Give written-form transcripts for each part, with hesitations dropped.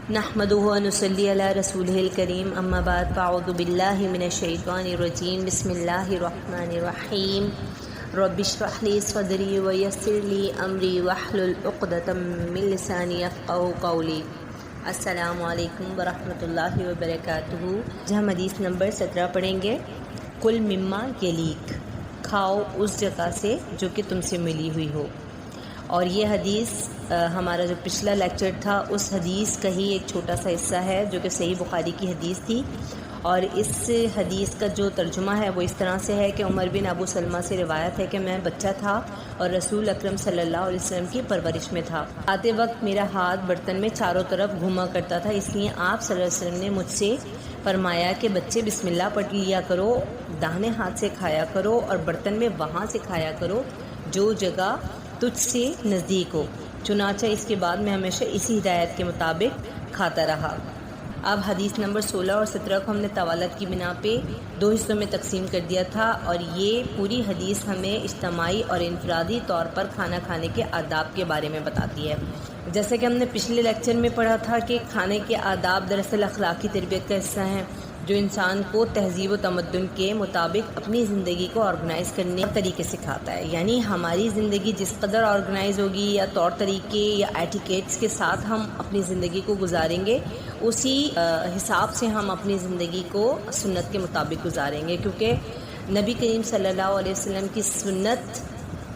نحمدہ و نصلی علی رسولہ الکریم اما بعد فاعوذ باللہ من الشیطان الرجیم بسم اللہ الرحمن الرحیم رب اشرح لی صدری ویسر لی امری واحلل عقدۃ من لسانی یفقہوا قولی۔ السلام علیکم ورحمۃ اللہ وبرکاتہ۔ ہم حدیث نمبر 17 پڑھیں گے۔ کل مما یلیک، کھاؤ اس جگہ سے جو کہ تم سے ملی ہوئی ہو۔ اور یہ حدیث ہمارا جو پچھلا لیکچر تھا اس حدیث کا ہی ایک چھوٹا سا حصہ ہے جو کہ صحیح بخاری کی حدیث تھی، اور اس حدیث کا جو ترجمہ ہے وہ اس طرح سے ہے کہ عمر بن ابو سلمہ سے روایت ہے کہ میں بچہ تھا اور رسول اکرم صلی اللہ علیہ وسلم کی پرورش میں تھا۔ آتے وقت میرا ہاتھ برتن میں چاروں طرف گھوما کرتا تھا، اس لیے آپ صلی اللہ علیہ وسلم نے مجھ سے فرمایا کہ بچے بسم اللہ پڑھ لیا کرو، داہنے ہاتھ سے کھایا کرو اور برتن میں وہاں سے کھایا کرو جو جگہ تجھ سے نزدیک ہو۔ چنانچہ اس کے بعد میں ہمیشہ اسی ہدایت کے مطابق کھاتا رہا۔ اب حدیث نمبر 16 اور 17 کو ہم نے طوالت کی بنا پہ 2 حصوں میں تقسیم کر دیا تھا، اور یہ پوری حدیث ہمیں اجتماعی اور انفرادی طور پر کھانا کھانے کے آداب کے بارے میں بتاتی ہے۔ جیسے کہ ہم نے پچھلے لیکچر میں پڑھا تھا کہ کھانے کے آداب دراصل اخلاقی تربیت کا حصہ ہیں جو انسان کو تہذیب و تمدن کے مطابق اپنی زندگی کو آرگنائز کرنے کے طریقے سکھاتا ہے۔ یعنی ہماری زندگی جس قدر آرگنائز ہوگی یا طور طریقے یا ایٹیکیٹس کے ساتھ ہم اپنی زندگی کو گزاریں گے، اسی حساب سے ہم اپنی زندگی کو سنت کے مطابق گزاریں گے، کیونکہ نبی کریم صلی اللہ علیہ وسلم کی سنت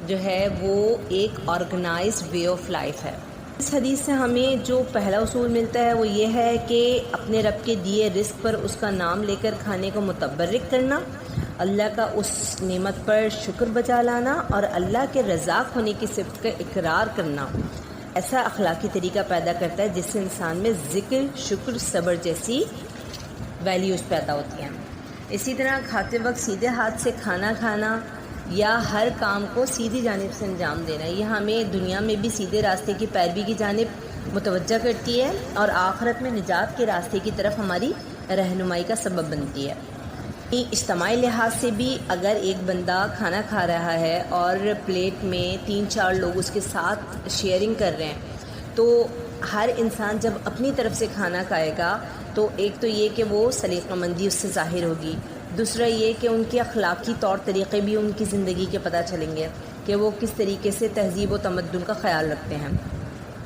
جو ہے وہ ایک آرگنائزڈ وے آف لائف ہے۔ اس حدیث سے ہمیں جو پہلا اصول ملتا ہے وہ یہ ہے کہ اپنے رب کے دیے رزق پر اس کا نام لے کر کھانے کو متبرک کرنا، اللہ کا اس نعمت پر شکر بجا لانا اور اللہ کے رزاق ہونے کی صفت کا اقرار کرنا ایسا اخلاقی طریقہ پیدا کرتا ہے جس سے انسان میں ذکر، شکر، صبر جیسی ویلیوز پیدا ہوتی ہیں۔ اسی طرح کھاتے وقت سیدھے ہاتھ سے کھانا کھانا یا ہر کام کو سیدھی جانب سے انجام دینا، یہ ہمیں دنیا میں بھی سیدھے راستے کی پیروی کی جانب متوجہ کرتی ہے اور آخرت میں نجات کے راستے کی طرف ہماری رہنمائی کا سبب بنتی ہے۔ اجتماعی لحاظ سے بھی اگر ایک بندہ کھانا کھا رہا ہے اور پلیٹ میں 3-4 لوگ اس کے ساتھ شیئرنگ کر رہے ہیں، تو ہر انسان جب اپنی طرف سے کھانا کھائے گا تو ایک تو یہ کہ وہ سلیقہ مندی اس سے ظاہر ہوگی، دوسرا یہ کہ ان کے اخلاقی طور طریقے بھی ان کی زندگی کے پتہ چلیں گے کہ وہ کس طریقے سے تہذیب و تمدن کا خیال رکھتے ہیں۔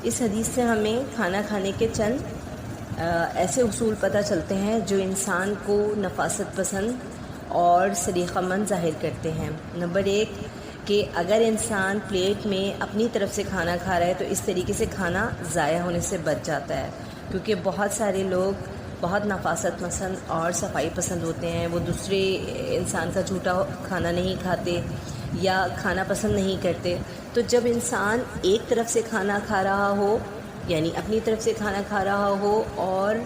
اس حدیث سے ہمیں کھانا کھانے کے چند ایسے اصول پتہ چلتے ہیں جو انسان کو نفاست پسند اور سلیقہ مند ظاہر کرتے ہیں۔ نمبر 1 کہ اگر انسان پلیٹ میں اپنی طرف سے کھانا کھا رہا ہے تو اس طریقے سے کھانا ضائع ہونے سے بچ جاتا ہے، کیونکہ بہت سارے لوگ بہت نفاست پسند اور صفائی پسند ہوتے ہیں، وہ دوسرے انسان کا جھوٹا کھانا نہیں کھاتے یا کھانا پسند نہیں کرتے۔ تو جب انسان ایک طرف سے کھانا کھا رہا ہو، یعنی اپنی طرف سے کھانا کھا رہا ہو اور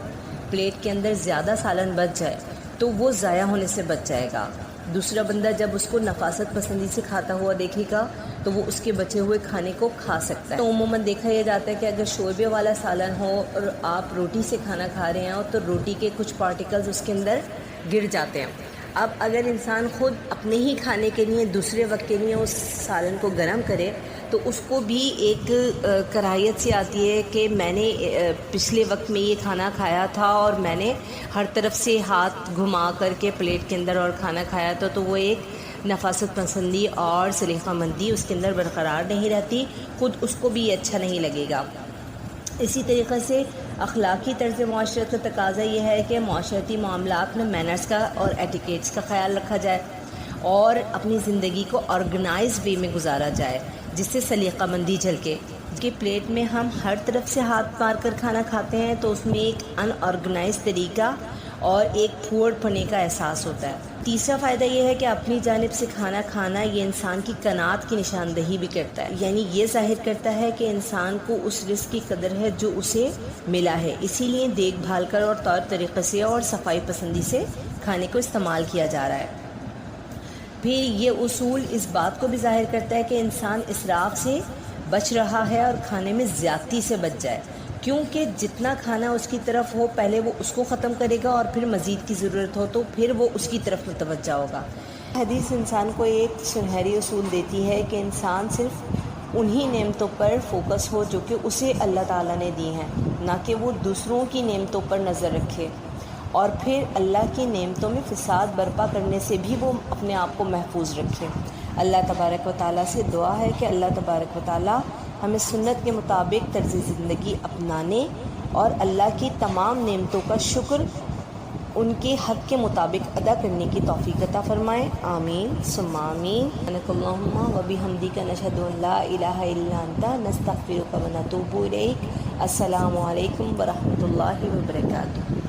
پلیٹ کے اندر زیادہ سالن بچ جائے تو وہ ضائع ہونے سے بچ جائے گا۔ دوسرا بندہ جب اس کو نفاست پسندی سے کھاتا ہوا دیکھے گا تو وہ اس کے بچے ہوئے کھانے کو کھا سکتا ہے۔ تو عموماً دیکھا یہ جاتا ہے کہ اگر شوربے والا سالن ہو اور آپ روٹی سے کھانا کھا رہے ہیں تو روٹی کے کچھ پارٹیکلز اس کے اندر گر جاتے ہیں۔ اب اگر انسان خود اپنے ہی کھانے کے لیے دوسرے وقت کے لیے اس سالن کو گرم کرے تو اس کو بھی ایک کراہیت سی آتی ہے کہ میں نے پچھلے وقت میں یہ کھانا کھایا تھا اور میں نے ہر طرف سے ہاتھ گھما کر کے پلیٹ کے اندر اور کھانا کھایا تھا، تو وہ ایک نفاست پسندی اور سلیقہ مندی اس کے اندر برقرار نہیں رہتی، خود اس کو بھی اچھا نہیں لگے گا۔ اسی طریقے سے اخلاقی طرز معاشرت کا تقاضا یہ ہے کہ معاشرتی معاملات میں مینرز کا اور ایٹیکیٹس کا خیال رکھا جائے اور اپنی زندگی کو آرگنائز وے میں گزارا جائے جس سے سلیقہ مندی جھلکے۔ کہ پلیٹ میں ہم ہر طرف سے ہاتھ مار کر کھانا کھاتے ہیں تو اس میں ایک ان آرگنائز طریقہ اور ایک پھوڑ پنے کا احساس ہوتا ہے۔ تیسرا فائدہ یہ ہے کہ اپنی جانب سے کھانا کھانا یہ انسان کی قناعت کی نشاندہی بھی کرتا ہے، یعنی یہ ظاہر کرتا ہے کہ انسان کو اس رزق کی قدر ہے جو اسے ملا ہے، اسی لیے دیکھ بھال کر اور طور طریقے سے اور صفائی پسندی سے کھانے کو استعمال کیا جا رہا ہے۔ پھر یہ اصول اس بات کو بھی ظاہر کرتا ہے کہ انسان اسراف سے بچ رہا ہے اور کھانے میں زیادتی سے بچ جائے، کیونکہ جتنا کھانا اس کی طرف ہو پہلے وہ اس کو ختم کرے گا اور پھر مزید کی ضرورت ہو تو پھر وہ اس کی طرف متوجہ ہوگا۔ حدیث انسان کو ایک سنہری اصول دیتی ہے کہ انسان صرف انہی نعمتوں پر فوکس ہو جو کہ اسے اللہ تعالیٰ نے دی ہیں، نہ کہ وہ دوسروں کی نعمتوں پر نظر رکھے، اور پھر اللہ کی نعمتوں میں فساد برپا کرنے سے بھی وہ اپنے آپ کو محفوظ رکھے۔ اللہ تبارک و تعالیٰ سے دعا ہے کہ اللہ تبارک و تعالیٰ ہمیں سنت کے مطابق طرز زندگی اپنانے اور اللہ کی تمام نعمتوں کا شکر ان کے حق کے مطابق ادا کرنے کی توفیق عطا فرمائے، آمین ثم آمین۔ سبحانک اللہم و بحمدک نشہد ان لا الہ الا انت نستغفرک و نتوب الیک۔ السلام علیکم ورحمۃ اللہ وبرکاتہ۔